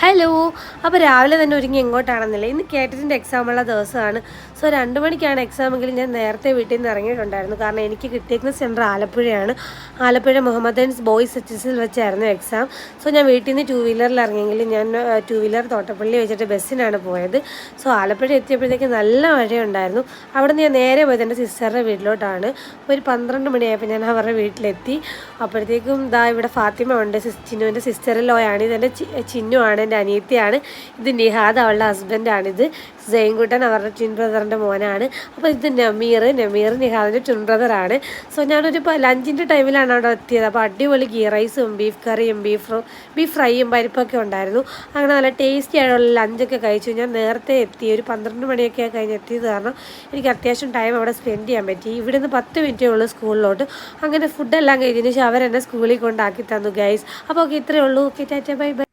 Hello. അപ്പോൾ രാവിലെ തന്നെ ഒരുങ്ങി എങ്ങോട്ടാണെന്നില്ല, ഇന്ന് കേറ്ററ്റിൻ്റെ എക്സാമുള്ള ദിവസമാണ്. സോ 2 മണിക്കാണ് എക്സാമെങ്കിൽ ഞാൻ നേരത്തെ വീട്ടിൽ നിന്ന് ഇറങ്ങിയിട്ടുണ്ടായിരുന്നു. കാരണം എനിക്ക് കിട്ടിയിരിക്കുന്ന സെൻറ്റർ ആലപ്പുഴയാണ്. ആലപ്പുഴ മുഹമ്മദൻസ് ബോയ്സ് HSൽ വെച്ചായിരുന്നു എക്സാം. സോ ഞാൻ വീട്ടിൽ നിന്ന് 2 വീലറിൽ ഇറങ്ങിയെങ്കിലും ഞാൻ 2 വീലർ തോട്ടപ്പള്ളി വെച്ചിട്ട് ബസ്സിനാണ് പോയത്. സോ ആലപ്പുഴ എത്തിയപ്പോഴത്തേക്ക് നല്ല മഴയുണ്ടായിരുന്നു. അവിടെ നിന്ന് ഞാൻ നേരെ പോയത് എൻ്റെ സിസ്റ്ററുടെ വീട്ടിലോട്ടാണ്. ഒരു 12 മണിയായപ്പോൾ ഞാൻ അവരുടെ വീട്ടിലെത്തി. അപ്പോഴത്തേക്കും ഇവിടെ ഫാത്തിമ ഉണ്ട്, ചിന്നുവിൻ്റെ സിസ്റ്ററിലോയാണ്. ഇതെൻ്റെ ചിന്നുവാണ്, എൻ്റെ അനിയത്തിയാണ്. ഇത് നിഹാദ്, അവളുടെ ഹസ്ബൻഡാണിത്. ജയൻകുട്ടൻ അവരുടെ ട്വിൻ ബ്രദറിൻ്റെ മോനാണ്. അപ്പോൾ ഇത് നമീർ നിഹാദിൻ്റെ ട്വിൻ ബ്രദറാണ്. സോ ഞാനൊരു ലഞ്ചിൻ്റെ ടൈമിലാണ് അവിടെ എത്തിയത്. അപ്പോൾ അടിപൊളി ഗീ റൈസും ബീഫ് കറിയും ബീഫ് ഫ്രൈയും പരിപ്പൊക്കെ ഉണ്ടായിരുന്നു. അങ്ങനെ നല്ല ടേസ്റ്റി ആയിട്ടുള്ള ലഞ്ചൊക്കെ കഴിച്ചു. ഞാൻ നേരത്തെ എത്തി, ഒരു 12 മണിയൊക്കെ കഴിഞ്ഞ് എത്തിയത് കാരണം എനിക്ക് അത്യാവശ്യം ടൈം അവിടെ സ്പെൻഡ് ചെയ്യാൻ പറ്റി. ഇവിടുന്ന് 10 മിനിറ്റേ ഉള്ളൂ സ്കൂളിലോട്ട്. അങ്ങനെ ഫുഡെല്ലാം കഴിഞ്ഞതിന് ശേഷം അവരെന്നെ സ്കൂളിൽ കൊണ്ടാക്കി തന്നു ഗൈസ്. അപ്പോൾ ഓക്കെ, ഇത്രയേ ഉള്ളൂ. Okay, Tata, bye bye.